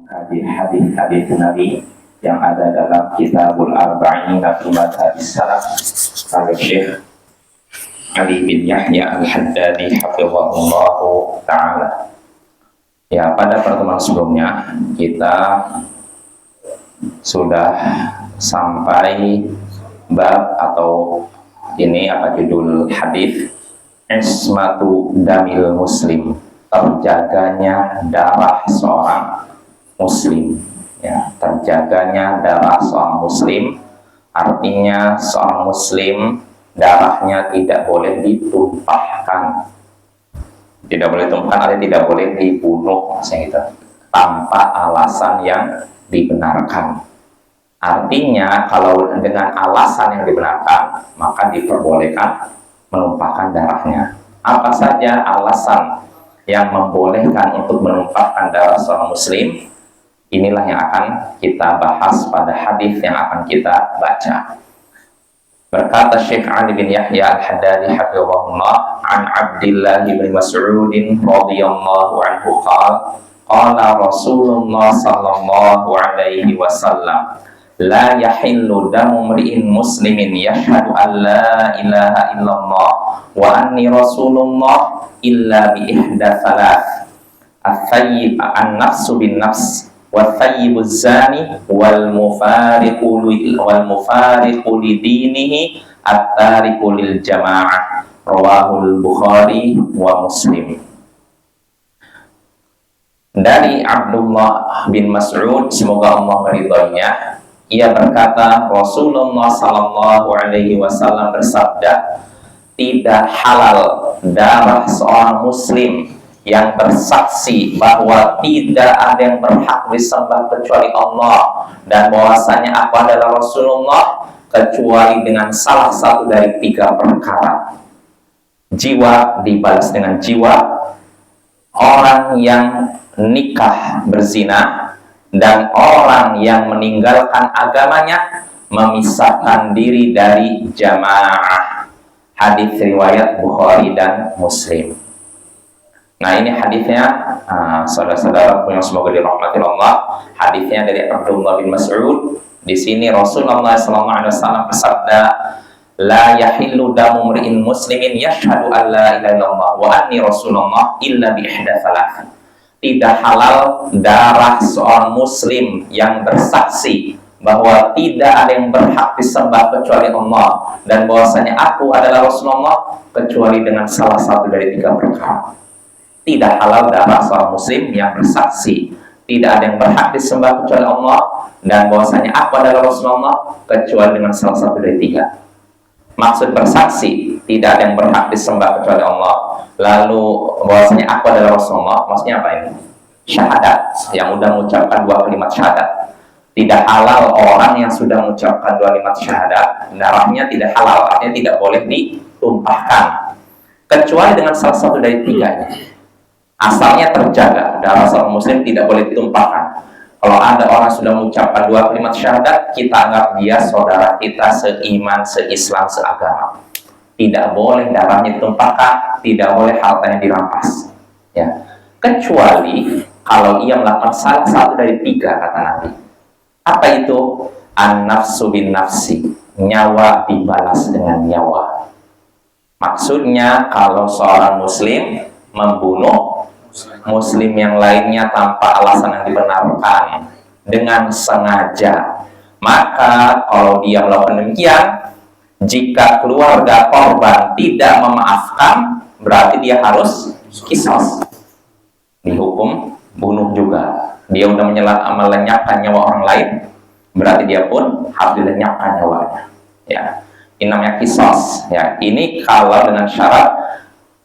hadis-hadis Nabi yang ada dalam Kitabul Arba'in fi Madhabis Salaf oleh Syekh Ali bin Yahya Al-Haddadi hafizahullah ta'ala. Ya, pada pertemuan sebelumnya kita sudah sampai bab atau ini apa judul hadis ismatu damil muslim, terjaganya darah seorang muslim. Ya, terjaganya darah seorang muslim artinya seorang muslim darahnya tidak boleh ditumpahkan, tidak boleh ditumpahkan atau tidak boleh dibunuh gitu, tanpa alasan yang dibenarkan. Artinya kalau dengan alasan yang dibenarkan maka diperbolehkan menumpahkan darahnya. Apa saja alasan yang membolehkan untuk menumpahkan darah seorang muslim? Inilah yang akan kita bahas pada hadis yang akan kita baca. Berkata Syekh Ali bin Yahya Al-Haddadi hafizahullah, an Abdullah bin Mas'ud radhiyallahu anhu qala qala Rasulullah sallallahu alaihi wasallam, la yahillu damu mri'in muslimin yashhadu an la ilaha illallah wa anni rasulullah illa bi ihda thalath, at-thayyib an-nafsu bin nafs wa-thayyibu zani wal-mufariqu lidinihi at-tariqu lil jama'ah, rawahul Bukhari wa Muslim. Dari Abdullah bin Mas'ud, semoga Allah meridhoinya, ia berkata, Rasulullah sallallahu alaihi wasallam bersabda, tidak halal darah seorang muslim yang bersaksi bahwa tidak ada yang berhak disembah kecuali Allah dan bahwasanya aku adalah Rasulullah, kecuali dengan salah satu dari tiga perkara. Jiwa dibalas dengan jiwa, orang yang nikah berzina, dan orang yang meninggalkan agamanya memisahkan diri dari jamaah. Hadis riwayat Bukhari dan Muslim. Nah, ini hadisnya saudara-saudara yang semoga dirahmati Allah. Hadisnya dari Abdullah bin Mas'ud. Di sini Rasulullah sallallahu alaihi wasallam bersabda, la yahillu damu mri'in muslimin yashhadu an la ilaha illallah wa anni rasulullah illa bi ihda thalath. Tidak halal darah seorang muslim yang bersaksi bahwa tidak ada yang berhak disembah kecuali Allah dan bahwasanya aku adalah Rasulullah, kecuali dengan salah satu dari tiga perkara. Tidak halal darah seorang muslim yang bersaksi tidak ada yang berhak disembah kecuali Allah dan bahwasanya aku adalah Rasulullah, kecuali dengan salah satu dari tiga. Maksud bersaksi tidak ada yang berhak disembah kecuali Allah, lalu bahwasanya aku adalah Rasulullah, maksudnya apa ini? Syahadat, yang sudah mengucapkan dua kalimat syahadat. Tidak halal orang yang sudah mengucapkan dua kalimat syahadat, darahnya tidak halal, artinya tidak boleh ditumpahkan kecuali dengan salah satu dari tiganya. Asalnya terjaga, darah seorang muslim tidak boleh ditumpahkan. Kalau ada orang sudah mengucapkan dua kalimat syahadat, kita anggap dia saudara kita seiman, seislam, seagama. Tidak boleh darahnya ditumpahkan, tidak boleh hartanya dirampas. Ya. Kecuali kalau ia melakukan salah satu dari tiga, kata Nabi. Apa itu? An-nafsu bin nafsi, nyawa dibalas dengan nyawa. Maksudnya kalau seorang muslim membunuh muslim yang lainnya tanpa alasan yang dibenarkan dengan sengaja, maka kalau dia melakukan demikian, jika keluarga korban tidak memaafkan, berarti dia harus qisas, dihukum bunuh juga. Dia sudah melenyapkan nyawa orang lain, berarti dia pun harus dilenyapkan nyawanya. Ya, ini namanya qisas. Ya, ini kalau dengan syarat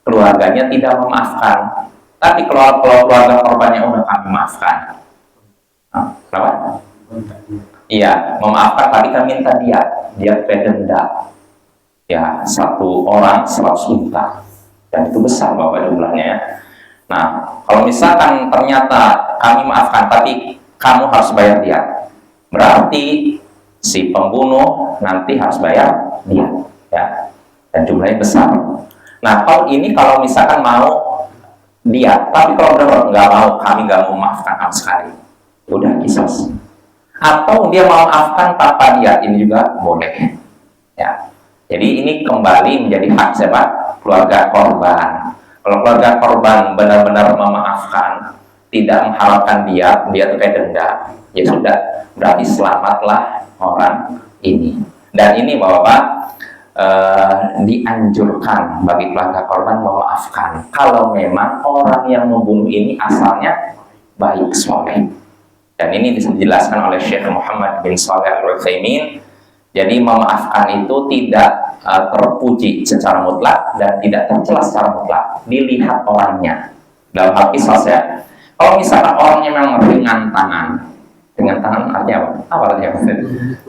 keluarganya tidak memaafkan. Tapi kalau keluarga korbannya udah kami maafkan, kenapa? Iya, memaafkan, tapi kami minta dia denda. Ya, satu orang 100 unta, dan itu besar bapak jumlahnya ya. Nah, kalau misalkan ternyata kami maafkan, tapi kamu harus bayar dia, berarti si pembunuh nanti harus bayar dia, ya, dan jumlahnya besar. Nah, kalau misalkan mau dia, tapi kalau benar nggak mau, kami nggak mau maafkan kamu sekali. udah kisos. Atau dia memaafkan tanpa niat, ini juga boleh. Ya. Jadi ini kembali menjadi hak siapa? Keluarga korban. Kalau keluarga korban benar-benar memaafkan, tidak mengharapkan dia tuh kayak denda, ya sudah, berarti selamatlah orang ini. Dan ini Bapak, dianjurkan bagi keluarga korban memaafkan kalau memang orang yang membunuh ini asalnya baik, soleh. Dan ini dijelaskan oleh Syekh Muhammad bin Shalih Al-Utsaimin. Jadi memaafkan itu tidak terpuji secara mutlak dan tidak tercela secara mutlak, dilihat orangnya. Dalam hal kisos ya, kalau misalkan orangnya memang ringan tangan, dengan tangan artinya apa? Apa artinya?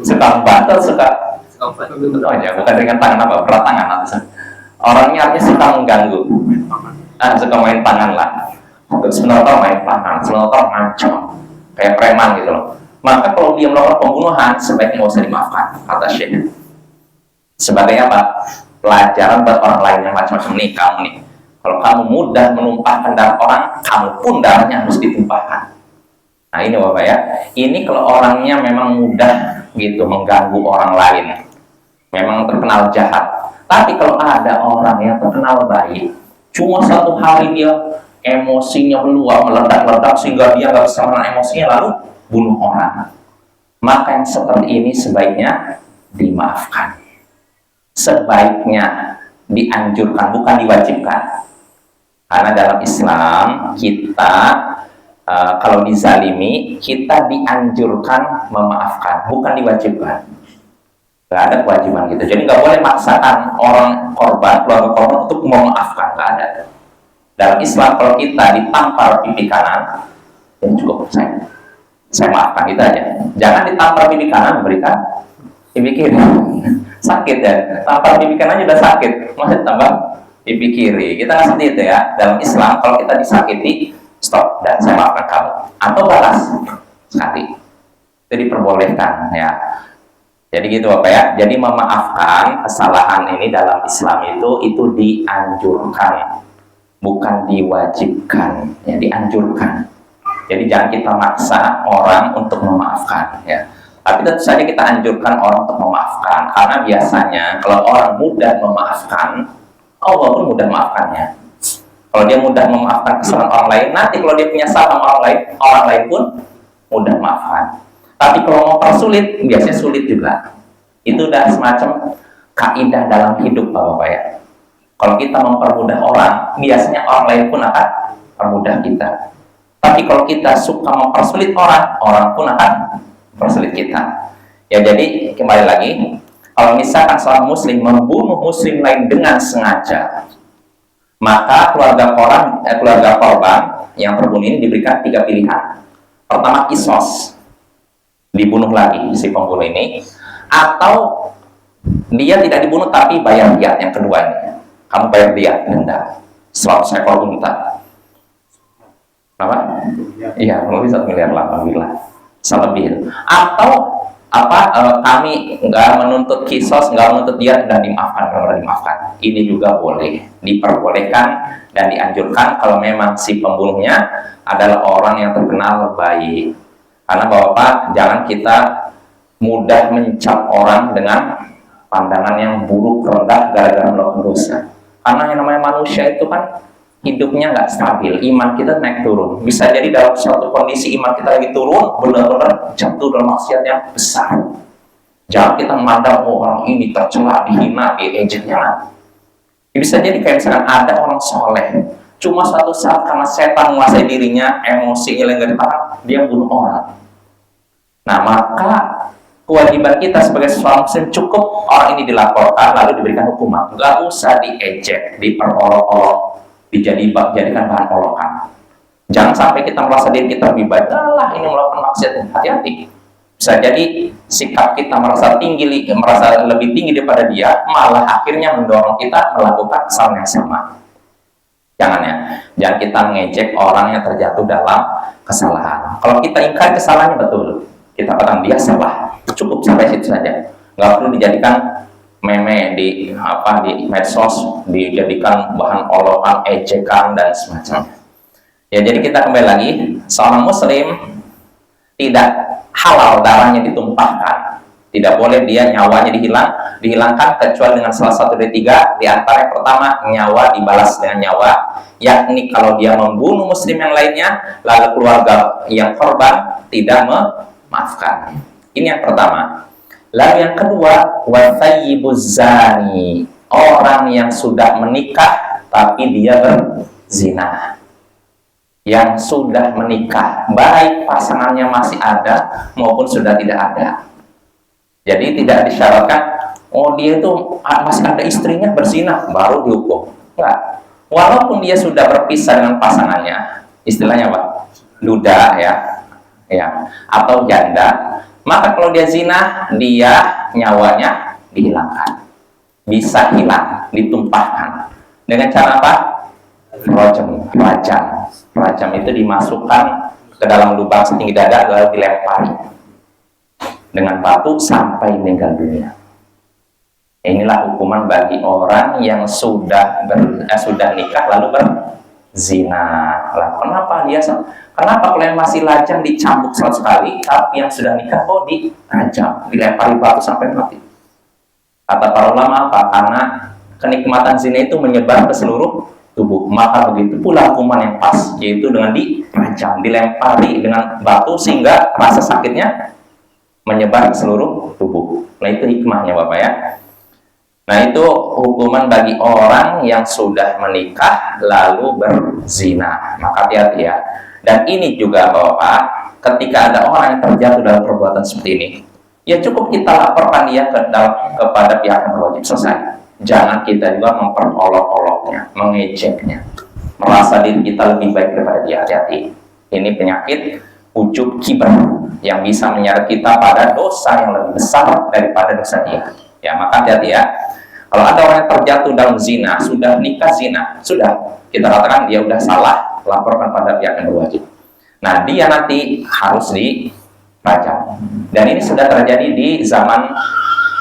Suka membantu, suka aja, bukan dengan tangan apa? Berat tangan atau orangnya artinya suka mengganggu, suka main tangan lah. Sebenarnya main tangan, sebenarnya ngancam, kayak preman gitu loh. Maka kalau dia melakukan pembunuhan, sebaiknya nggak usah dimaafkan, kata Syekh. Sebagai apa? Pelajaran buat orang lain yang macam-macam nih, kamu nih. Kalau kamu mudah menumpahkan darah orang, kamu pun darahnya harus ditumpahkan. Nah ini Bapak ya, ini kalau orangnya memang mudah gitu mengganggu orang lain, memang terkenal jahat. Tapi kalau ada orang yang terkenal baik, cuma satu hari dia emosinya meluap, meledak-ledak sehingga dia nggak bisa menahan emosinya lalu bunuh orang, maka yang seperti ini sebaiknya dimaafkan. Sebaiknya dianjurkan, bukan diwajibkan. Karena dalam Islam kita kalau dizalimi, kita dianjurkan memaafkan, bukan diwajibkan. Gak ada kewajiban gitu. Jadi nggak boleh maksakan orang korban, keluarga korban untuk memaafkan, nggak ada. Dalam Islam kalau kita ditampar pipi kanan, ya cukup saya maafkan, itu aja. Jangan ditampar pipi kanan berikan pipi kiri. Sakit ya, tampar pipi kanan aja udah sakit, masih tambah pipi kiri. Kita nggak seperti itu ya. Dalam Islam kalau kita disakiti, stop dan saya maafkan kamu, atau balas sekali, itu diperbolehkan ya. Jadi gitu Bapak ya. Jadi memaafkan kesalahan ini dalam Islam itu dianjurkan, bukan diwajibkan ya, dianjurkan. Jadi jangan kita maksa orang untuk memaafkan ya. Tapi tentu saja kita anjurkan orang untuk memaafkan, karena biasanya kalau orang mudah memaafkan, Allah pun mudah memaafkannya. Kalau dia mudah memaafkan kesalahan orang lain, nanti kalau dia punya salah sama orang lain pun mudah memaafkan. Tapi kalau mau persulit, biasanya sulit juga. Itu udah semacam kaidah dalam hidup Bapak ya. Kalau kita mempermudah orang, biasanya orang lain pun akan permudah kita. Tapi kalau kita suka mempersulit orang, orang pun akan mempersulit kita. Ya jadi kembali lagi, kalau misalkan seorang muslim membunuh muslim lain dengan sengaja, maka keluarga korban yang terbunuh ini diberikan 3 pilihan. Pertama, kisos, dibunuh lagi si pembunuh ini, atau dia tidak dibunuh tapi bayar diat. Yang kedua ini, kamu bayar diat, denda 100 ekor unta. Apa? Iya, lebih 1 miliar lah, alhamdulillah. Selebih. Atau kami nggak menuntut kisos, nggak menuntut diat dan dimaafkan, kalau dimaafkan. Ini juga boleh, diperbolehkan dan dianjurkan kalau memang si pembunuhnya adalah orang yang terkenal baik. Karena Bapak, jangan kita mudah mencap orang dengan pandangan yang buruk, rendah gara-gara melakukan dosa. Karena yang namanya manusia itu kan hidupnya nggak stabil, iman kita naik turun. Bisa jadi dalam suatu kondisi iman kita lagi turun, benar-benar jatuh dalam maksiat yang besar. Jangan kita memandang orang ini tercela, dihina, diejeknya. Bisa jadi kayak misalkan ada orang soleh, cuma suatu saat karena setan menguasai dirinya, emosinya yang nggak ditahan, dia bunuh orang. Nah maka kewajiban kita sebagai seorang muslim, cukup orang ini dilaporkan lalu diberikan hukuman, nggak usah diejek, diperolok-olok, dijadikan bahan olokan. Jangan sampai kita merasa diri kita lebih baik, lah ini melakukan maksiat. Hati-hati, bisa jadi sikap kita merasa lebih tinggi daripada dia, malah akhirnya mendorong kita melakukan kesalahan yang sama. Jangan ya, jangan kita mengejek orang yang terjatuh dalam kesalahan. Kalau kita ingkar kesalahannya, betul, kita katakan dia salah, cukup sampai situ saja, nggak perlu dijadikan meme di medsos, dijadikan bahan olokan, ejekan dan semacamnya. Ya jadi kita kembali lagi, seorang muslim tidak halal darahnya ditumpahkan. Tidak boleh dia nyawanya dihilangkan kecuali dengan salah satu dari tiga. Di antara yang pertama, nyawa dibalas dengan nyawa, yakni kalau dia membunuh muslim yang lainnya, lalu keluarga yang korban tidak memaafkan. Ini yang pertama. Lalu yang kedua, wathayyibuz zani, orang yang sudah menikah tapi dia berzina. Yang sudah menikah, baik pasangannya masih ada maupun sudah tidak ada. Jadi tidak disyaratkan, oh dia itu masih ada istrinya berzina, baru dihukum. Enggak. Walaupun dia sudah berpisah dengan pasangannya, istilahnya apa? Duda ya, atau janda, maka kalau dia zina, dia nyawanya dihilangkan. Bisa hilang, ditumpahkan. Dengan cara apa? Rajam itu dimasukkan ke dalam lubang setinggi dada, lalu dilempari dengan batu sampai meninggal dunia. Inilah hukuman bagi orang yang sudah nikah lalu berzina. Lah, kenapa kalau yang masih lajang dicambuk 100 kali, tapi yang sudah nikah dirajam, dilempari batu sampai mati? Kata para ulama apa? Karena kenikmatan zina itu menyebar ke seluruh tubuh. Maka begitu pula hukuman yang pas, yaitu dengan dirajam, dilempari dengan batu sehingga rasa sakitnya menyebar ke seluruh tubuh. Nah, itu hikmahnya Bapak ya. Nah, itu hukuman bagi orang yang sudah menikah lalu berzina. Maka hati-hati ya. Dan ini juga Bapak, ketika ada orang yang terjatuh dalam perbuatan seperti ini, ya cukup kita laporkan dia kepada pihak yang berwajib, selesai. Jangan kita juga memperolok-oloknya, mengejeknya, merasa diri kita lebih baik daripada dia. Hati-hati. Ini penyakit ujub kibar yang bisa menyeret kita pada dosa yang lebih besar daripada dosa dia. Ya, maka hati-hati ya. Kalau ada orang yang terjatuh dalam zina, sudah nikah zina, sudah kita katakan dia udah salah, laporkan pada pihak yang berwajib. Nah, dia nanti harus dirajam. Dan ini sudah terjadi di zaman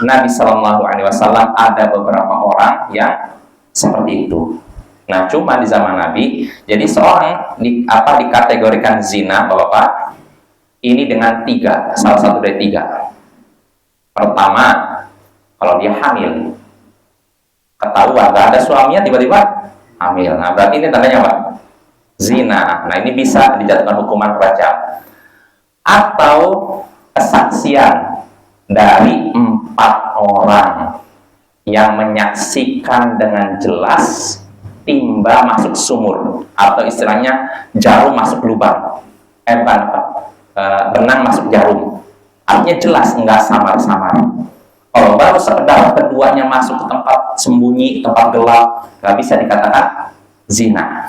Nabi Shallallahu Alaihi Wasallam. Ada beberapa orang yang seperti itu. Nah, cuma di zaman Nabi, jadi seorang dikategorikan zina, Bapak, ini dengan tiga, salah satu dari tiga. Pertama, kalau dia hamil, ketahuan gak ada suaminya, tiba-tiba hamil. Nah, berarti ini tandanya apa? Zina. Nah, ini bisa dijatuhkan hukuman rajam. Atau kesaksian dari 4 orang yang menyaksikan dengan jelas timba masuk sumur, atau istilahnya jarum masuk lubang, benang masuk jarum. Artinya jelas, enggak samar-samar. Kalau baru sekedar keduanya masuk ke tempat sembunyi, tempat gelap, nggak bisa dikatakan zina.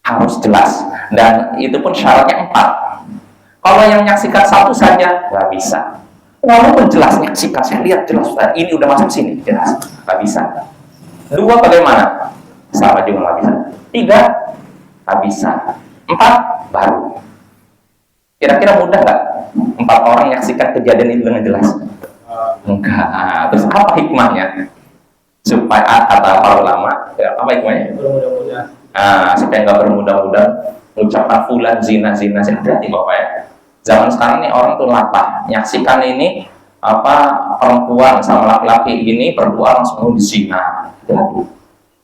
Harus jelas. Dan itu pun syaratnya 4. Kalau yang menyaksikan 1 saja, nggak bisa. Walaupun jelas menyaksikan, saya lihat jelas, ini udah masuk sini, jelas, nggak bisa. 2 bagaimana? Sama juga nggak bisa. 3 nggak bisa. 4 baru. Kira-kira mudah nggak 4 orang menyaksikan kejadian ini dengan jelas? Enggak. Terus apa hikmahnya? Supaya kata para ulama, apa hikmahnya? Bermudah-mudahan. Supaya nggak bermudah-mudah ucapan fulan zina. Hati-hati Bapak ya. Zaman sekarang nih orang tuh latah, menyaksikan ini perempuan sama laki-laki gini berdua langsung zina.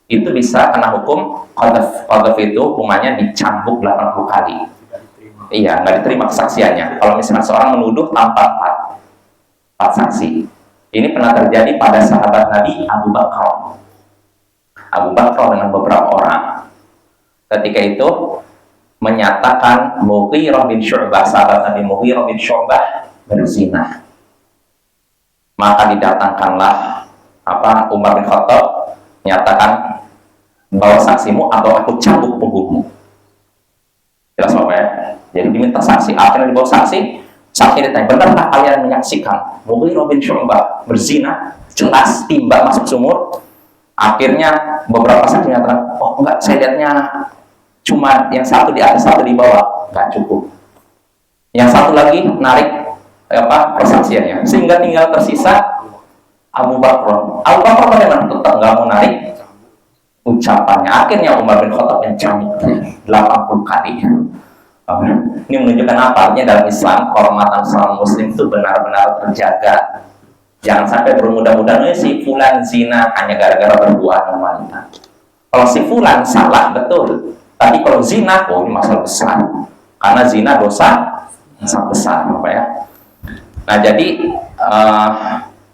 Itu bisa kena hukum qadzaf. Qadzaf itu hukumannya dicambuk 80 kali. Iya, nggak diterima kesaksiannya. Kalau misalnya seorang menuduh tanpa 4 saksi. Ini pernah terjadi pada sahabat Nabi Abu Bakar. Abu Bakar dengan beberapa orang. Ketika itu menyatakan Mughirah bin Syu'bah, sahabat Nabi Mughirah bin Syu'bah berzina. Maka didatangkanlah Umar bin Khattab, menyatakan bawa saksimu atau aku cambuk punggungmu. Jelas Bapak ya? Jadi diminta saksi. Akhirnya dibawa saksi. Saksi ditanya, benarkah kalian menyaksikan Mughirah bin Syu'bah berzina? Jelas timba masuk sumur. Akhirnya beberapa saksi menyatakan, oh enggak, saya lihatnya cuma yang satu di atas, satu di bawah. Enggak cukup. Yang satu lagi narik persaksiannya, sehingga tinggal tersisa Abu Bakar. Abu Bakar bagaimana? Tetap nggak mau narik ucapannya. Akhirnya Umar bin Khattab yang cambuk 80 kali. Ini menunjukkan apa? Artinya dalam Islam, kehormatan seorang muslim itu benar-benar terjaga. Jangan sampai bermudah-mudahan si fulan zina hanya gara-gara berduaan dengan wanita. Kalau si fulan salah, betul. Tapi kalau zina, oh ini masalah besar. Karena zina dosa sangat besar, apa ya? Nah, jadi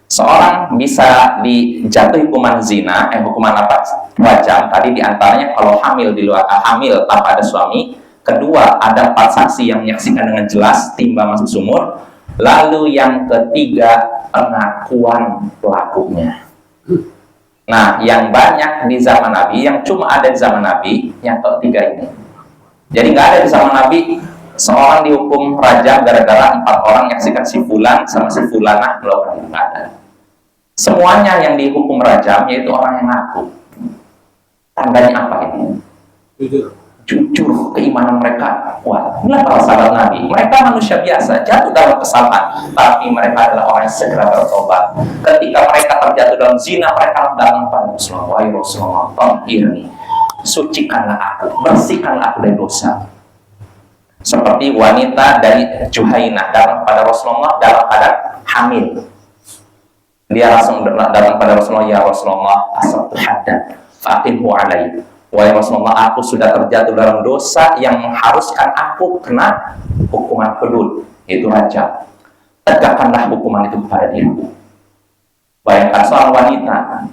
seorang bisa dijatuhi hukuman zina, hukuman apa? Rajam. Tadi diantaranya kalau hamil di luar hamil tanpa ada suami. Kedua, ada 4 saksi yang menyaksikan dengan jelas timba masuk sumur. Lalu yang ketiga, pengakuan pelakunya. Nah, yang banyak di zaman Nabi, yang cuma ada di zaman Nabi, yang ketiga ini. Jadi nggak ada di zaman Nabi seorang dihukum rajam gara-gara 4 orang menyaksikan si fulan sama si fulanah melakukan itu, nggak ada. Semuanya yang dihukum rajam yaitu orang yang ngaku. Tandanya apa ini? Jujur keimanan mereka. Wah, inilah para sahabat Nabi. Mereka manusia biasa, jatuh dalam kesalahan, tapi mereka adalah orang yang segera bertobat. Ketika mereka terjatuh dalam zina, mereka datang pada Rasulullah. Wahai Rasulullah, tahirni, sucikanlah aku, bersihkanlah aku dari dosa. Seperti wanita dari Juhainah datang pada Rasulullah dalam keadaan hamil. Dia langsung datang pada Rasulullah, ya Rasulullah, asabtu haddan faqimhu alaihi. Wahai Rasulullah, aku sudah terjatuh dalam dosa yang mengharuskan aku kena hukuman hudud, yaitu rajam. Tegakkanlah hukuman itu kepada dia. Bayangkan seorang wanita,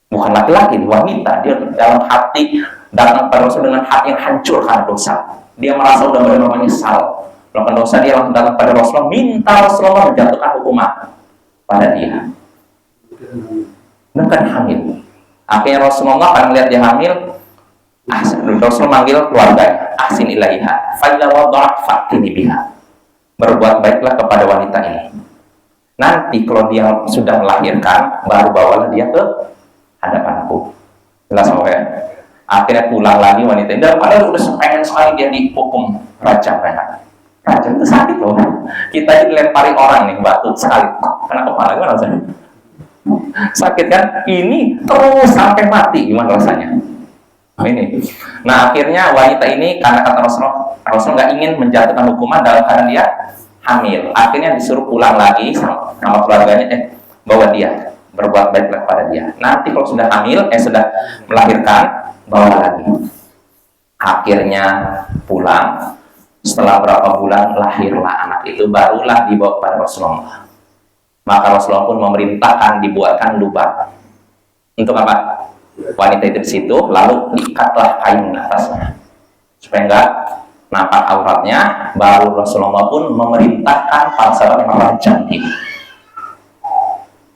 bukan laki-laki, wanita, dia dalam hati datang pada Rasul dengan hati yang hancur karena dosa. Dia merasa sudah benar-benar menyesal melakukan dosa. Dia langsung datang pada Rasulullah, minta Rasulullah menjatuhkan hukuman pada dia. Bukan hamil. Akhirnya Rasulullah akan melihat dia hamil. Rasul manggil keluarganya, ahsin ilaiha fa idza wada'at fatini biha. Berbuat baiklah kepada wanita ini. Nanti kalau dia sudah melahirkan, baru bawalah dia ke hadapanku. Jelas ya? Akhirnya pulang lagi wanita ini. Padahal udah pengen sekali dia dihukum rajam kan. Rajam itu sakit loh. Kita dilempari orang nih batu sekali, kena kepala gimana rasanya? Sakit kan? Ini terus sampai mati, gimana rasanya? Nah, ini. Nah, akhirnya wanita ini karena kata Rasulullah nggak ingin menjatuhkan hukuman dalam keadaan dia hamil. Akhirnya disuruh pulang lagi sama keluarganya, bawa dia, berbuat baik kepada dia. Nanti kalau sudah hamil, sudah melahirkan, bawa lagi. Akhirnya pulang. Setelah berapa bulan lahirlah anak itu, barulah dibawa kepada Rasulullah. Maka Rasulullah pun memerintahkan dibuatkan lubang. Untuk apa? Wanita itu di situ, lalu diikatlah kain di atasnya supaya enggak nampak auratnya. Baru Rasulullah pun memerintahkan para sahabat yang merajam dia.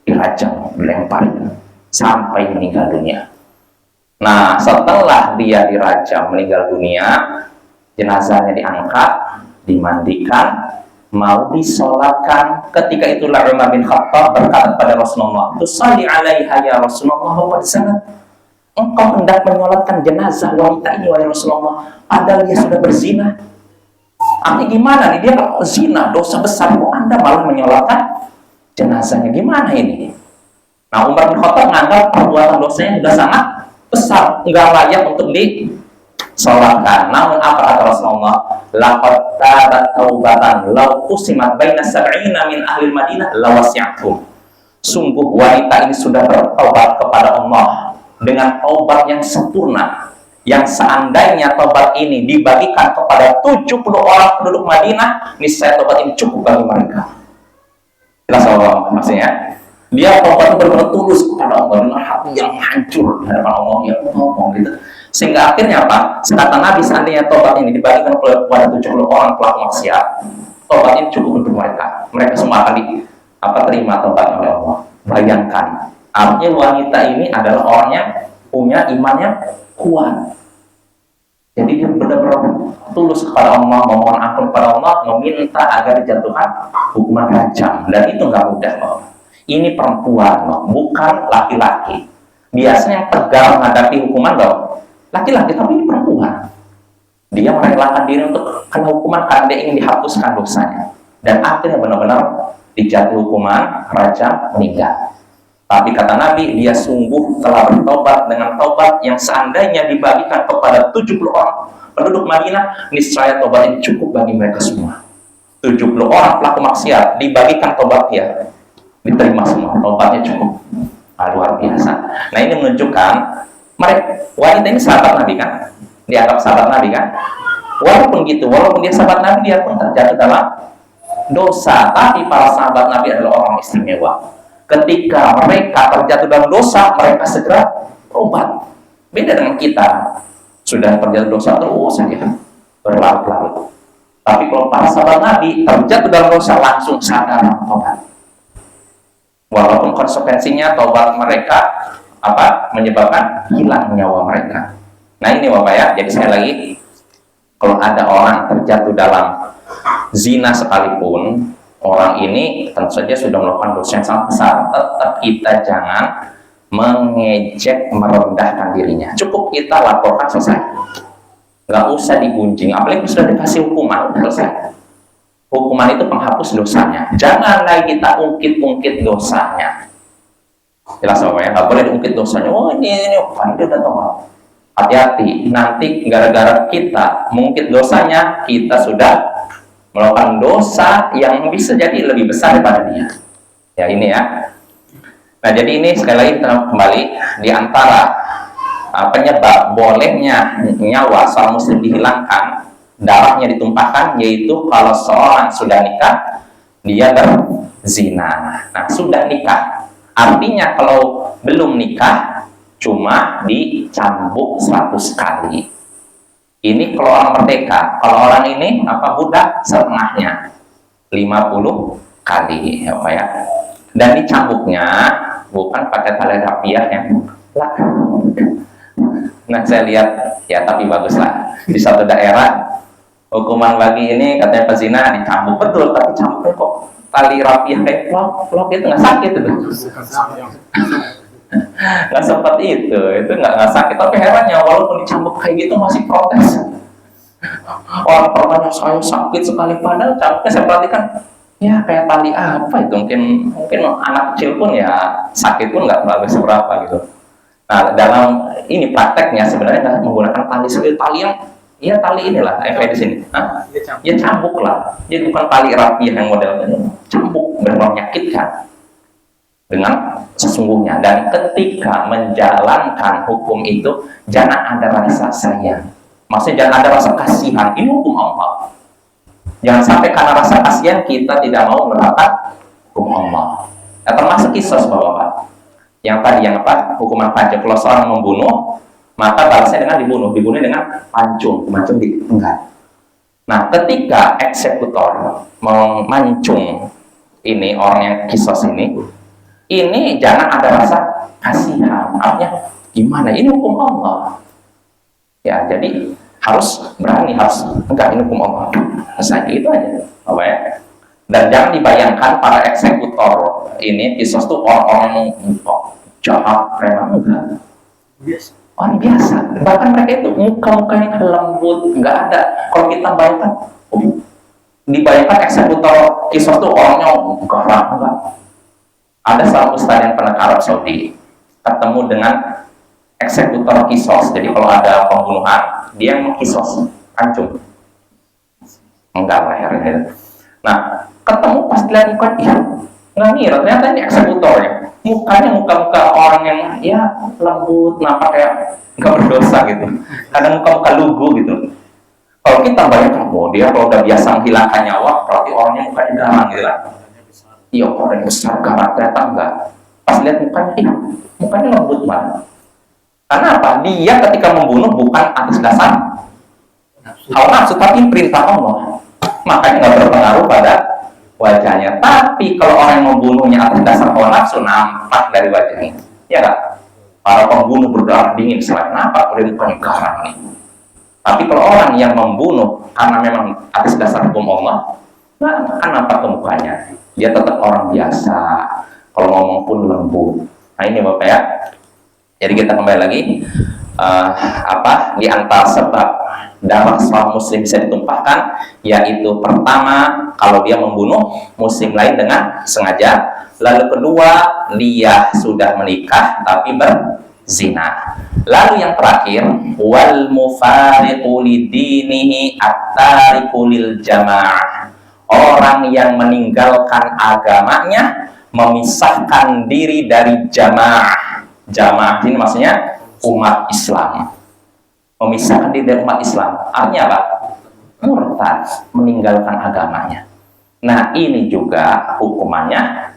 Dirajam, dilempar sampai meninggal dunia. Nah, setelah dia dirajam meninggal dunia, jenazahnya diangkat, dimandikan, mau disolatkan. Ketika itulah Umar bin Khattab berkata kepada Rasulullah, "Tusalli 'alaiha ya Rasulullah wa qad zanat." Engkau hendak menyolatkan jenazah wanita ini wahai Rasulullah, padahal dia sudah berzina. Artinya gimana nih, dia kalau zina dosa besar, kok Anda malah menyolatkan jenazahnya, gimana ini? Nah, Umar bin Khattab menganggap perbuatan dosanya sudah sangat besar, nggak layak untuk disolatkan. Namun apa kata Rasulullah? Laqad tabat taubatan law qusimat baina sab'ina min ahli Madinah lawasi'atum. Sungguh wanita ini sudah bertobat kepada Allah dengan taubat yang sempurna, yang seandainya taubat ini dibagikan kepada 70 orang penduduk Madinah, niscaya taubat ini cukup bagi mereka. Jelas Allah maksudnya? Dia taubat benar-benar tulus kepada Allah dengan hati yang hancur di hadapan Allah, yang ngomong gitu. Sehingga akhirnya apa? Kata Nabi, seandainya taubat ini dibagikan kepada 70 orang pelaku maksiat, taubat ini cukup untuk mereka. Mereka semua akan terima taubat oleh Allah. Bayangkan, artinya wanita ini adalah orang yang punya imannya kuat. Jadi dia benar-benar tulus kepada Allah, memohon ampun kepada Allah, meminta agar dijatuhkan hukuman rajam. Dan itu nggak mudah loh. Ini perempuan loh, bukan laki-laki. Biasanya yang tegar menghadapi hukuman loh laki-laki, tapi ini perempuan. Dia merelakan diri untuk kena hukuman karena dia ingin dihapuskan dosanya. Dan akhirnya benar-benar dijatuhi hukuman rajam, meninggal. Tapi kata Nabi, dia sungguh telah bertobat dengan tobat yang seandainya dibagikan kepada 70 orang penduduk Madinah, niscaya tobat ini cukup bagi mereka semua. 70 orang pelaku maksiat dibagikan tobat dia, diterima semua, tobatnya cukup. Luar biasa. Nah, ini menunjukkan mereka, wanita ini sahabat Nabi kan? Dianggap sahabat Nabi kan? Walaupun gitu, walaupun dia sahabat Nabi, dia pun terjatuh dalam dosa. Tapi para sahabat Nabi adalah orang istimewa. Ketika mereka terjatuh dalam dosa, mereka segera berobat. Beda dengan kita, sudah terjatuh dosa terus saja berlarut-larut. Tapi kalau para sahabat Nabi terjatuh dalam dosa, langsung sadar tobat. Walaupun konsekuensinya tobat mereka menyebabkan hilang nyawa mereka. Nah ini Bapak ya, jadi sekali lagi, kalau ada orang terjatuh dalam zina sekalipun, orang ini tentu saja sudah melakukan dosa yang sangat besar. Tetap kita jangan mengejek, merendahkan dirinya. Cukup kita laporkan, selesai. Nggak usah digunjing, apalagi sudah dikasih hukuman, selesai. Hukuman itu penghapus dosanya. Jangan lagi kita ungkit-ungkit dosanya. Jelas Bapak ya, nggak boleh diungkit dosanya. Oh ini dia udah tahu. Hati-hati, nanti gara-gara kita mengungkit dosanya, kita sudah melakukan dosa yang bisa jadi lebih besar daripada dia. Ya ini ya. Nah jadi ini sekali lagi kita kembali di antara penyebab bolehnya nyawa seorang muslim dihilangkan, darahnya ditumpahkan, yaitu kalau seorang sudah nikah, dia berzina. Nah sudah nikah, artinya kalau belum nikah cuma dicambuk 100 kali. Ini kalau orang merdeka, kalau orang ini budak setengahnya 50 kali ya Pak ya. Dan dicambuknya bukan pakai tali rapiah yang nah saya lihat ya, tapi bagus lah. Di satu daerah hukuman bagi ini katanya pezina dicambuk, betul, tapi cambuknya kok tali rapiah kayak plok itu nggak sakit itu. Nggak seperti itu nggak sakit, tapi herannya walaupun dicambuk kayak gitu masih protes. Orang pertanyaan saya sakit sekali, padahal cambuknya saya perhatikan ya kayak tali apa itu, mungkin anak kecil pun ya sakit pun nggak terlalu seberapa gitu. Nah dalam ini prakteknya sebenarnya menggunakan tali seperti tali yang ya tali inilah di sini. Ya cambuk lah, jadi bukan tali rapi yang modelnya, cambuk benar menyakitkan dengan sesungguhnya. Dan ketika menjalankan hukum itu jangan ada rasa sayang, maksudnya jangan ada rasa kasihan. Ini hukum Allah, jangan sampai karena rasa kasihan kita tidak mau menerapkan hukum Allah. Nah, termasuk kisos Bapak yang tadi hukuman pancung. Kalau seorang membunuh, maka balasnya dengan dibunuh dengan pancung di penggal. Nah ketika eksekutor memancung ini orang yang kisos ini jangan ada rasa kasihan. Artinya gimana? Ini hukum Allah. Ya, jadi harus berani, enggak, ini hukum Allah. Selesai, itu aja. Apa ya? Dan jangan dibayangkan para eksekutor ini kisos tuh orang-orang jahat, preman, enggak. Orang biasa. Bahkan mereka itu muka-muka yang lembut, enggak ada. Kalau kita bayangkan, dibayangkan eksekutor kisos tuh orangnya garang, enggak. Ada salah ustaz yang pernah ke Arab Saudi, ketemu dengan eksekutor kisos. Jadi kalau ada pembunuhan, dia yang mengkisos, pancung. Enggak leher. Nah, ketemu pas dilihat muka, nggak ngira, ternyata ini eksekutornya. Mukanya muka-muka orang yang ya lembut, nampak kayak nggak berdosa gitu. Kadang muka-muka lugu gitu. Kalau kita bayangkan, dia kalau udah biasa menghilangkan nyawa, berarti orangnya mukanya garang gitu kan. Iya, orang besar garang, ternyata enggak. Pas lihat mukanya lembut banget. Karena apa? Dia ketika membunuh bukan atas dasar hawa nafsu, tapi perintah Allah. Makanya nggak berpengaruh pada wajahnya. Tapi kalau orang yang membunuhnya atas dasar hawa nafsu, nampak dari wajahnya. Ya nggak? Para pembunuh berdarah dingin, selain nampak dari mukanya garang nih. Tapi kalau orang yang membunuh karena memang atas dasar hukum Allah, nggak akan nampak ke mukanya. Dia tetap orang biasa. Kalau ngomong pun lembut. Nah ini Bapak ya. Jadi kita kembali lagi di antara sebab darah seorang muslim bisa ditumpahkan, yaitu pertama, kalau dia membunuh muslim lain dengan sengaja. Lalu kedua, dia sudah menikah tapi berzina. Lalu yang terakhir, wal mufariqu lidinihi at-tariqu lil jamaah. Orang yang meninggalkan agamanya, memisahkan diri dari jamaah. Jamaah ini maksudnya umat Islam. Memisahkan diri dari umat Islam. Artinya apa? Murtad, meninggalkan agamanya. Nah, ini juga hukumannya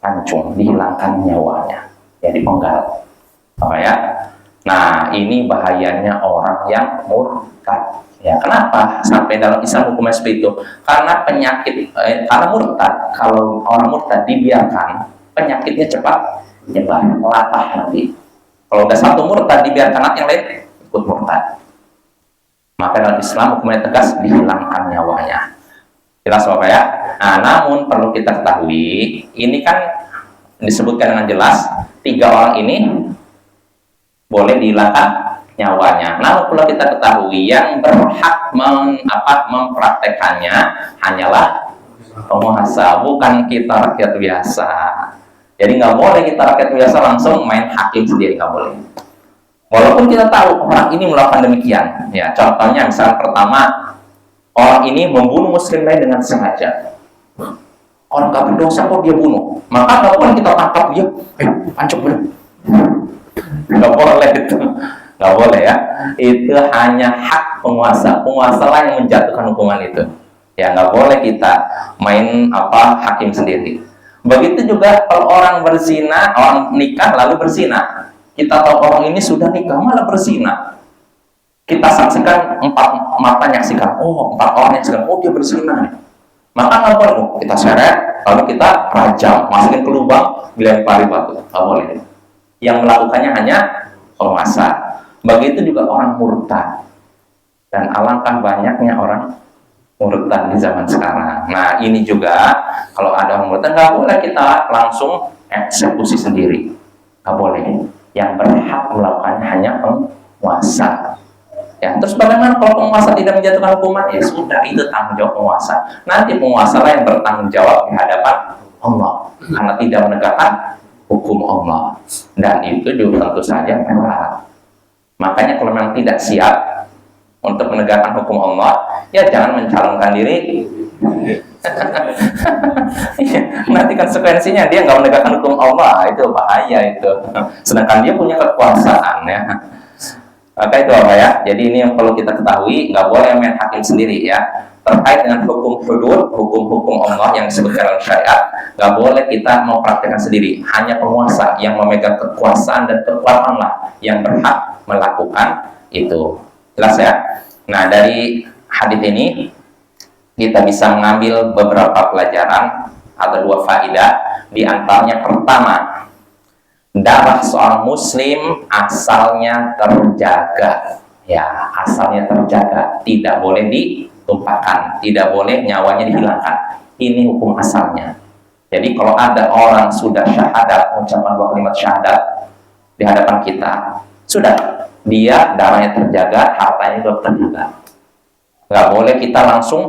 hancur, dihilangkan nyawanya, ya dipenggal. Apa ya? Nah, ini bahayanya orang yang murtad. Ya, kenapa sampai dalam Islam hukumnya seperti itu? Karena penyakit, karena murtad. Kalau orang murtad dibiarkan, penyakitnya cepat nyebar, latah nanti. Kalau udah satu murtad dibiarkan, nanti yang lain ikut murtad. Maka dalam Islam hukumnya tegas, dihilangkan nyawanya. Jelas Bapak ya? Nah, namun perlu kita ketahui, ini kan disebutkan dengan jelas, 3 orang ini boleh dihilangkan nyawanya. Namun perlu kita ketahui, yang berhak mempraktekannya hanyalah penguasa, bukan kita rakyat biasa. Jadi nggak boleh kita rakyat biasa langsung main hakim sendiri, nggak boleh. Walaupun kita tahu orang ini melakukan demikian. Ya, contohnya misalnya pertama, orang ini membunuh muslim lain dengan sengaja. Orang nggak berdosa kok dia bunuh, maka nggak boleh kita tangkap dia, pancuk bener. Nggak boleh itu. Nggak boleh ya, itu hanya hak penguasa. Penguasa lah yang menjatuhkan hukuman itu. Ya, nggak boleh kita main hakim sendiri. Begitu juga kalau orang berzina, orang nikah lalu berzina. Kita tahu orang ini sudah nikah malah berzina. Kita saksikan 4 mata menyaksikan, 4 orang menyaksikan, dia berzina. Maka nggak boleh, kita seret, lalu kita rajam, masukin ke lubang, dilempari batu. Nggak boleh. Yang melakukannya hanya penguasa. Begitu juga orang murtad. Dan alangkah banyaknya orang murtad di zaman sekarang. Nah, ini juga kalau ada orang murtad, nggak boleh kita langsung eksekusi sendiri. Nggak boleh. Yang berhak melakukannya hanya penguasa. Ya, terus bagaimana kalau penguasa tidak menjatuhkan hukuman? Ya sudah, itu tanggung jawab penguasa. Nanti penguasa lah yang bertanggung jawab di hadapan Allah. Karena tidak menegakkan hukum Allah. Dan itu juga tentu saja berat. Makanya kalau memang tidak siap untuk menegakkan hukum Allah, ya jangan mencalonkan diri. Nanti konsekuensinya dia nggak menegakkan hukum Allah, itu bahaya itu. Sedangkan dia punya kekuasaan ya. Maka itu apa ya? Jadi ini yang perlu kita ketahui, nggak boleh main hakim sendiri ya. Terkait dengan hukum hudud, hukum-hukum Allah yang disebutkan dalam syariat, nggak boleh kita mau praktekkan sendiri. Hanya penguasa yang memegang kekuasaan dan kekuatan lah yang berhak melakukan itu. Jelas ya? Nah, dari hadis ini kita bisa mengambil beberapa pelajaran atau 2 faedah. Di antaranya pertama, darah seorang muslim asalnya terjaga. Ya, asalnya terjaga, tidak boleh ditumpahkan, tidak boleh nyawanya dihilangkan. Ini hukum asalnya. Jadi kalau ada orang sudah syahadat, mengucapkan 2 kalimat syahadat di hadapan kita, sudah, dia darahnya terjaga, hartanya juga terjaga. Nggak boleh kita langsung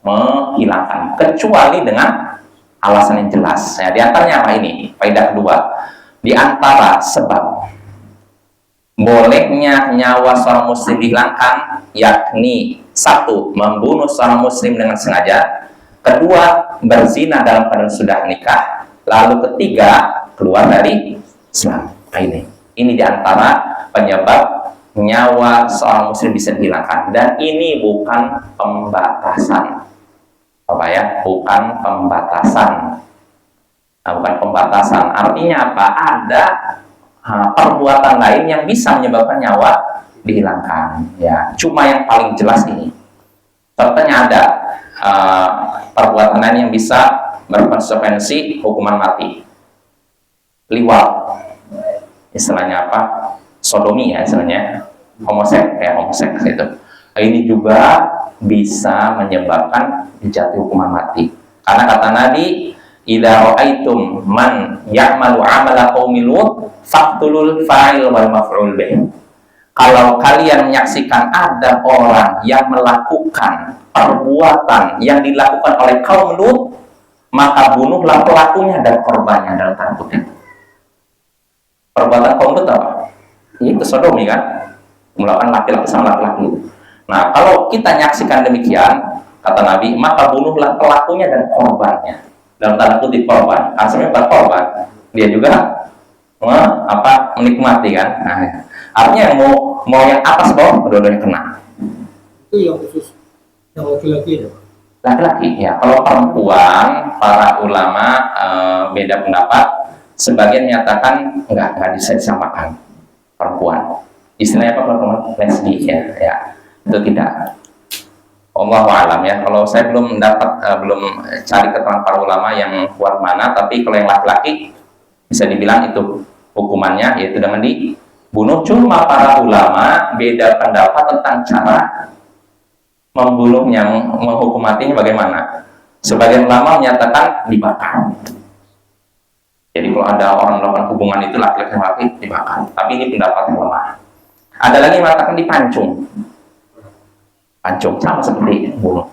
menghilangkan, kecuali dengan alasan yang jelas. Ya, di antaranya apa ini? Faedah kedua, di antara sebab bolehnya nyawa seorang muslim dihilangkan, yakni 1. Membunuh seorang muslim dengan sengaja, 2. Berzina dalam keadaan sudah nikah, lalu 3. Keluar dari Islam. Nah, ini di antara penyebab nyawa seorang muslim bisa dihilangkan, dan ini bukan pembatasan. Apa ya? Bukan pembatasan. Nah, bukan pembatasan. Artinya apa? Ada perbuatan lain yang bisa menyebabkan nyawa dihilangkan. Ya, cuma yang paling jelas ini. Contohnya ada perbuatan lain yang bisa berkonsekuensi hukuman mati. Liwat, istilahnya apa? Sodomi ya, istilahnya homoseks itu. Ini juga bisa menyebabkan dijatuhi hukuman mati. Karena kata Nabi, idza ra'aitum man ya'malu 'amala qaumi Lut faqtulul fa'il wal maf'ul bih. kalau kalian menyaksikan ada orang yang melakukan perbuatan yang dilakukan oleh kaum Lut, maka bunuhlah pelakunya dan korbannya, dalam tanda kutip. Perbuatan kaum Lut apa? Itu sodomi kan? Melakukan laki-laki sama laki-laki. Nah, kalau kita menyaksikan demikian, kata Nabi, maka bunuhlah pelakunya dan korbannya. Dalam tanda kutip korban, aslinya bukan korban, dia juga menikmati kan. Nah, artinya yang mau yang atas bawah kedua-duanya kena. Itu yang khusus yang laki-laki ya? Laki-laki ya. Kalau perempuan, para ulama beda pendapat. Sebagian menyatakan enggak bisa disamakan perempuan. Istilahnya apa perempuan? Lesbi ya. Itu tidak. Allahu a'lam ya. Kalau saya belum cari keterangan para ulama yang kuat mana, tapi kalau yang laki-laki bisa dibilang itu hukumannya yaitu dengan dibunuh. Cuma para ulama beda pendapat tentang cara membunuhnya, menghukum matinya bagaimana. Sebagian ulama menyatakan dibakar. Jadi kalau ada orang melakukan hubungan itu laki-laki dibakar. Tapi ini pendapat yang lemah. Ada lagi yang mengatakan dipancung. Pancung sama seperti bunuh.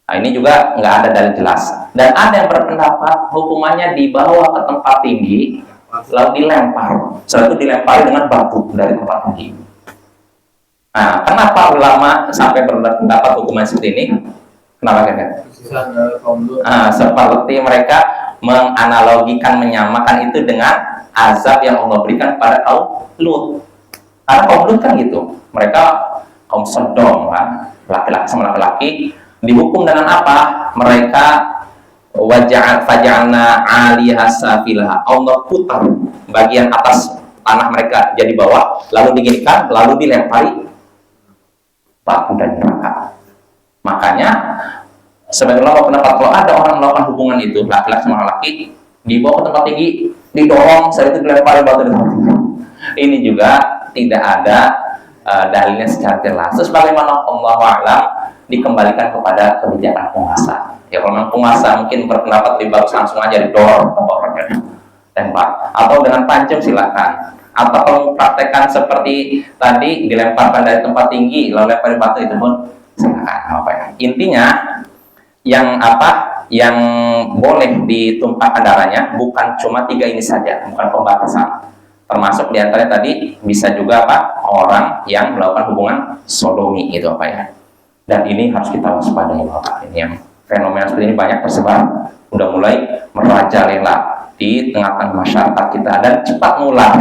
Nah, ini juga nggak ada dalil jelas. Dan ada yang berpendapat hukumannya dibawa ke tempat tinggi, lalu dilempar. Setelah itu dilempari dengan batu dari tempat tinggi. Nah, kenapa ulama sampai berpendapat hukuman seperti ini? Kenapa kan? Seperti mereka menganalogikan, menyamakan itu dengan azab yang Allah berikan pada kaum Lut. Karena kaum Lut kan gitu. Mereka kaum Sodom kan, laki-laki sama laki-laki dihukum dengan apa? Mereka faja'alna 'aliha safilha. Allah putar bagian atas tanah mereka jadi bawah, lalu diginikan, lalu dilempari batu dan neraka. Makanya sebagai ulama pendapat kalau ada orang melakukan hubungan itu laki-laki sama laki dibawa ke tempat tinggi, didorong, setelah itu dilempari batu dan neraka. Ini juga tidak ada dalilnya secara jelas. Terus bagaimana Allahu a'lam dikembalikan kepada kebijakan penguasa. Ya kalau memang penguasa mungkin berpendapat lebih bagus langsung aja didorong ke bawah tembak, atau dengan pancung silakan, atau kalau praktekkan seperti tadi dilemparkan dari tempat tinggi lalu lempar batu itu pun silakan. Intinya yang boleh ditumpahkan darahnya bukan cuma 3 ini saja, bukan pembatasan. Termasuk diantaranya tadi bisa juga orang yang melakukan hubungan sodomi itu Dan ini harus kita waspadai Bapak. Ini yang fenomena seperti ini banyak tersebar, udah mulai merajalela di tengah-tengah masyarakat kita dan cepat nular.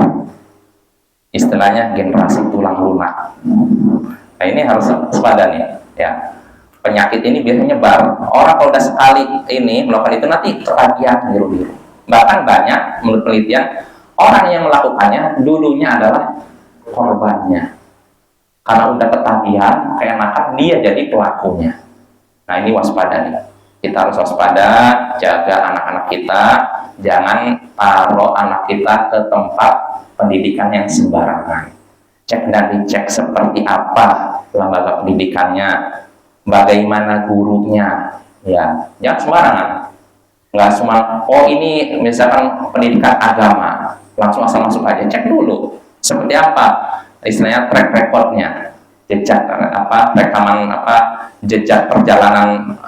Istilahnya generasi tulang lunak. Nah, ini harus waspada nih ya. Penyakit ini biasanya nyebar. Orang kalau udah sekali ini melakukan itu nanti ketagihan biru-biru. Bahkan banyak menurut penelitian orang yang melakukannya dulunya adalah korbannya. Karena udah ketagihan, keenakan, dia jadi pelakunya. Nah, ini waspada nih. Kita harus waspada, jaga anak-anak kita, jangan taruh anak kita ke tempat pendidikan yang sembarangan. Cek dan dicek seperti apa lembaga pendidikannya, bagaimana gurunya, ya, jangan sembarangan. Nggak cuma, ini misalkan pendidikan agama, langsung asal masuk aja, cek dulu seperti apa istilahnya track recordnya, jejak rekaman jejak perjalanan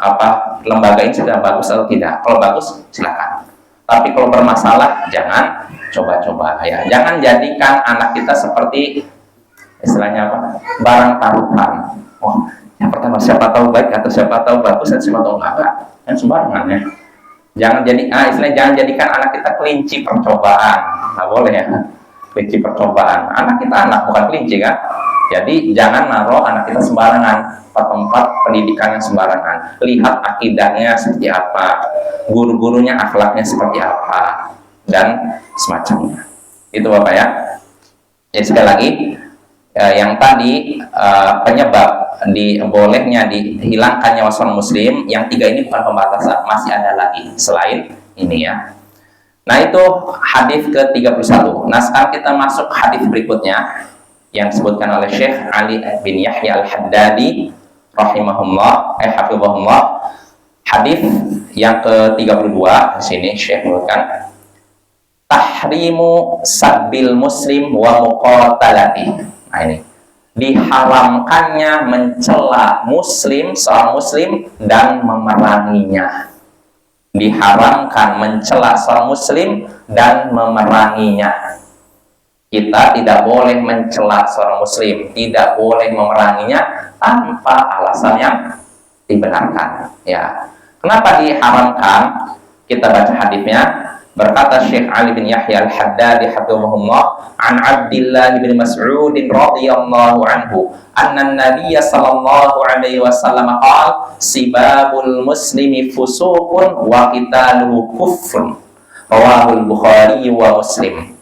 lembaga ini sudah bagus atau tidak. Kalau bagus silakan, tapi kalau bermasalah jangan coba-coba ya. Jangan jadikan anak kita seperti istilahnya barang taruhan. Yang pertama siapa tahu baik atau siapa tahu bagus dan siapa tahu enggak, kan sembarangan ya. Jangan jangan jadikan anak kita kelinci percobaan. Nggak boleh ya, kelinci percobaan. Anak kita bukan kelinci kan. Jadi jangan naruh anak kita sembarangan ke tempat pendidikan yang sembarangan. Lihat akidahnya seperti apa, guru-gurunya akhlaknya seperti apa, dan semacamnya. Itu Bapak ya. Jadi sekali lagi yang tadi penyebab bolehnya dihilangkannya waswan muslim, yang 3 ini bukan pembatasan, masih ada lagi selain ini ya. Nah, itu hadis ke-31. Nah, sekarang kita masuk hadis berikutnya yang disebutkan oleh Syekh Ali bin Yahya Al-Haddadi rahimahullah, hafizahullah. Hadis yang ke-32 di sini Syekh menyebutkan tahrimu sabbil muslim wa muqatalati. Nah, ini diharamkannya mencela muslim, seorang muslim, dan memeranginya. Diharamkan mencela seorang muslim dan memeranginya. Kita tidak boleh mencela seorang muslim, tidak boleh memeranginya tanpa alasan yang dibenarkan. Ya, kenapa diharamkan? Kita baca hadisnya. Berkata Syekh Ali bin Yahya Al-Haddadi hafizahullah, an Abdullah bin Mas'ud radhiyallahu anhu, anna an-nabiy sallallahu alaihi wasallam qala, sibabul muslimi fusuqun wa qitaluhu kufrun. Rawahul Bukhari wa Muslim.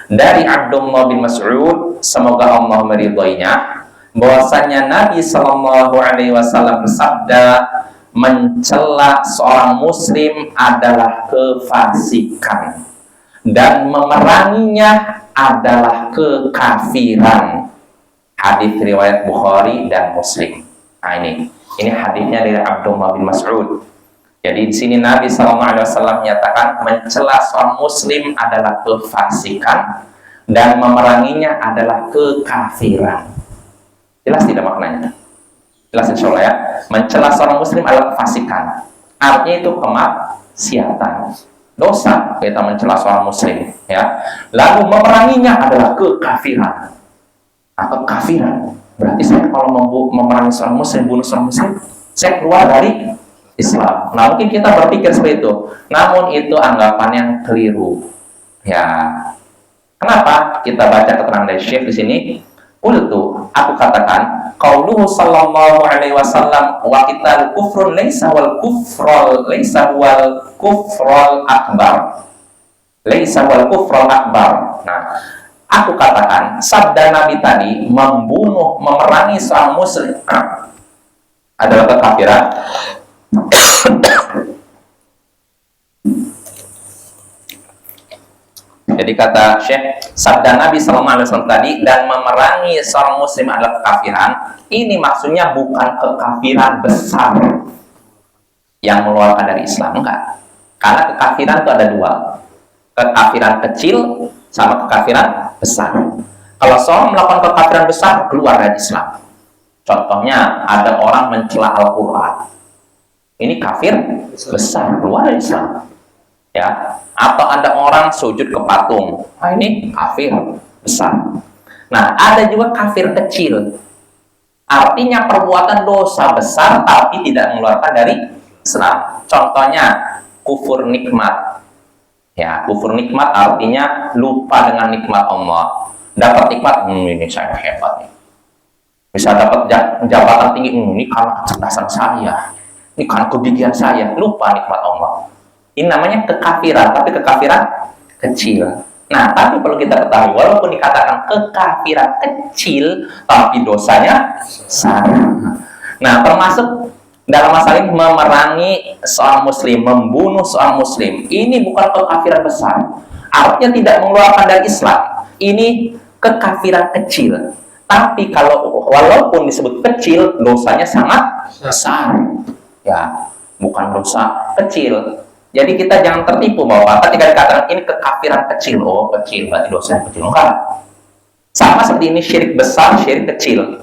Dari Abdullah bin Mas'ud, semoga Allah meridhoinya, bahwasanya Nabi sallallahu alaihi wasallam bersabda, mencela seorang muslim adalah kefasikan dan memeranginya adalah kekafiran. Hadis riwayat Bukhari dan Muslim. Nah, ini hadisnya dari Abdullah bin Mas'ud. Jadi di sini Nabi SAW menyatakan mencela seorang muslim adalah kefasikan dan memeranginya adalah kekafiran. Jelas tidak maknanya? Jelas insya Allah ya. Mencela seorang muslim adalah kefasikan. Artinya itu kemaksiatan, dosa kita mencela seorang muslim, ya. Lalu memeranginya adalah kekafiran. Nah, kekafiran berarti saya kalau memerangi seorang muslim, bunuh seorang muslim, saya keluar dari Islam. Nah, mungkin kita berpikir seperti itu. Namun itu anggapan yang keliru. Ya. Kenapa? Kita baca keterangan dari Syekh di sini. Qultu, aku katakan, qauluhu sallallahu alaihi wasallam wa qital kufrun laisa wal kufrul akbar. Laisa wal kufrul akbar. Nah, aku katakan sabda Nabi tadi membunuh, memerangi seorang muslim adalah kekafiran. Jadi kata Syekh, sabda Nabi SAW tadi, dan memerangi seorang muslim adalah kekafiran. Ini maksudnya bukan kekafiran besar yang mengeluarkan dari Islam, enggak. Karena kekafiran itu ada dua, kekafiran kecil sama kekafiran besar. Kalau seorang melakukan kekafiran besar, keluar dari Islam. Contohnya ada orang mencela Al-Quran, ini kafir besar, keluar dari Islam. Ya, atau ada orang sujud ke patung, nah ini kafir besar. Nah, ada juga kafir kecil, artinya perbuatan dosa besar tapi tidak mengeluarkan dari Islam. Contohnya kufur nikmat. Ya, kufur nikmat artinya lupa dengan nikmat Allah. Dapat nikmat, ini saya hebat nih. Bisa dapat jabatan tinggi, ini karena kecerdasan saya, ini karena kegigihan saya, lupa nikmat Allah. Ini namanya kekafiran, tapi kekafiran kecil. Nah, tapi perlu kita ketahui, walaupun dikatakan kekafiran kecil, tapi dosanya besar. Nah, termasuk dalam masalah ini memerangi seorang muslim, membunuh seorang muslim, ini bukan kekafiran besar. Artinya tidak mengeluarkan dari Islam. Ini kekafiran kecil. Tapi kalau walaupun disebut kecil, dosanya sangat besar. Ya, bukan dosa kecil. Jadi kita jangan tertipu bahwa ketika dikatakan ini kekafiran kecil, oh kecil berarti dosa kecil, enggak. Sama seperti ini syirik besar, syirik kecil.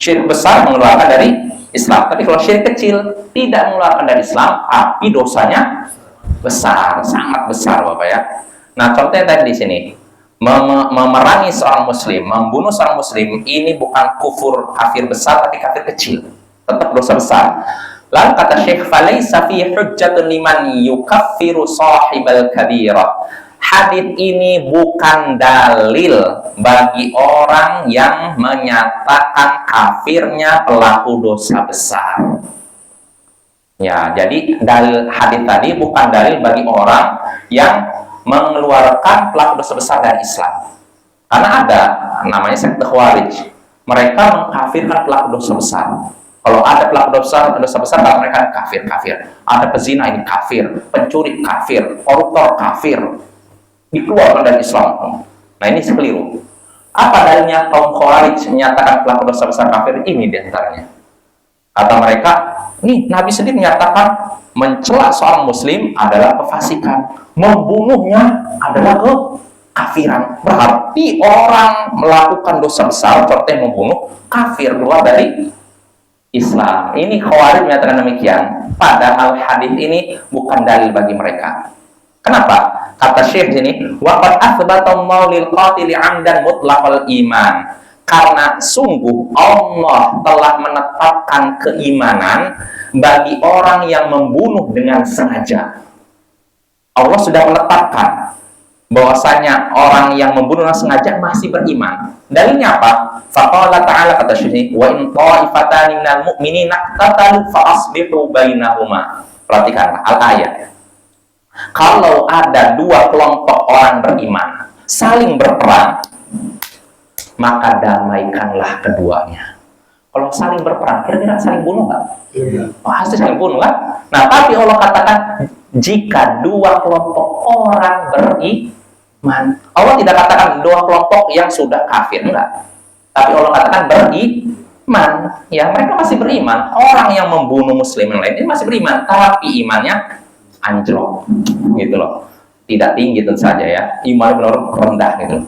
Syirik besar mengeluarkan dari Islam, tapi kalau syirik kecil tidak mengeluarkan dari Islam, tapi dosanya besar, sangat besar, Bapak ya. Nah, contohnya tadi di sini, memerangi seorang muslim, membunuh seorang muslim, ini bukan kufur kafir besar, tapi kafir kecil, tetap dosa besar. Lalu kata Syekh, falaisa fi hujjatun liman yukaffiru sahibal kabirah. Hadis ini bukan dalil bagi orang yang menyatakan kafirnya pelaku dosa besar. Ya, jadi dalil hadis tadi bukan dalil bagi orang yang mengeluarkan pelaku dosa besar dari Islam. Karena ada namanya sekte Khawarij. Mereka mengkafirkan pelaku dosa besar. Kalau ada pelaku dosa besar, mereka kafir. Ada pezina, ini kafir, pencuri kafir, koruptor kafir, dikeluarkan dari Islam. Nah, ini keliru. Apa dalilnya kaum Khawarij menyatakan pelaku dosa besar kafir? Ini diantaranya. Kata mereka, nih Nabi sendiri menyatakan mencela seorang muslim adalah kefasikan, membunuhnya adalah kafiran. Berarti orang melakukan dosa besar, contohnya membunuh, kafir, keluar dari Islam. Ini Khawarij menyatakan demikian. Padahal hadis ini bukan dalil bagi mereka. Kenapa? Kata Syekh sini, waqad athbatallahu lil qatili 'amdan mutlaqal iman. Karena sungguh Allah telah menetapkan keimanan bagi orang yang membunuh dengan sengaja. Allah sudah menetapkan bahwasanya orang yang membunuh dengan sengaja masih beriman. Dalilnya apa? Faqala ta'ala, kata Syekh, wa in ta'ifatani minal mu'minina iqtatalu fa aslihu bainahuma. Perhatikanlah al-ayat. Kalau ada dua kelompok orang beriman saling berperang, maka damaikanlah keduanya. Kalau saling berperang, kira-kira saling bunuh nggak? Iya. Pasti saling bunuh kan? Nah, tapi Allah katakan jika dua kelompok orang beriman. Allah tidak katakan dua kelompok yang sudah kafir, enggak. Tapi Allah katakan beriman. Ya, mereka masih beriman. Orang yang membunuh muslim yang lain ini masih beriman, tapi imannya anjlok. Gitu loh. Tidak tinggi tentu saja ya. Imannya benar rendah gitu.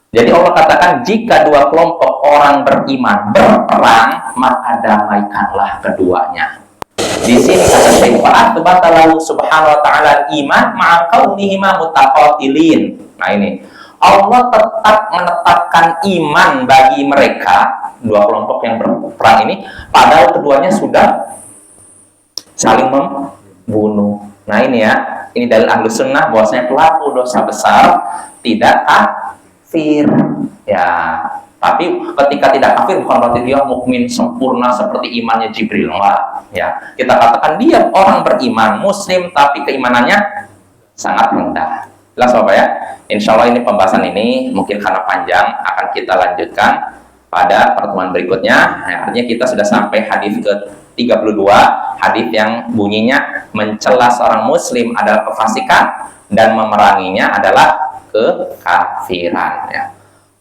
Jadi Allah katakan jika dua kelompok orang beriman berperang, maka damaikanlah keduanya. Di sini kata Syekh, fa'atbata lahu subhanahu wa ta'ala iman ma'a kaunihima mutaqatilin. Nah ini, Allah tetap menetapkan iman bagi mereka, dua kelompok yang berperang ini, padahal keduanya sudah saling membunuh. Nah ini ya, ini dalil ahlu sunnah bahwasanya pelaku dosa besar tidak kafir. Ya, tapi ketika tidak kafir bukan berarti dia mukmin sempurna seperti imannya Jibril, enggak. Ya, kita katakan dia orang beriman, muslim, tapi keimanannya sangat rendah. Jelas Bapak ya? Insya Allah ini pembahasan ini mungkin karena panjang akan kita lanjutkan pada pertemuan berikutnya. Nah, artinya kita sudah sampai hadis ke-32, hadis yang bunyinya mencela seorang muslim adalah kefasikan dan memeranginya adalah kekafiran ya.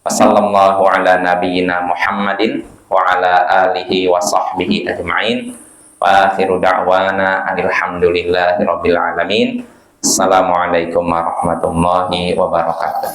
Wassallallahu ala nabiyyina Muhammadin wa ala alihi wa sahbihi ajma'in. Wa akhiru da'wana alhamdulillahi rabbil alamin. Assalamualaikum warahmatullahi wabarakatuh.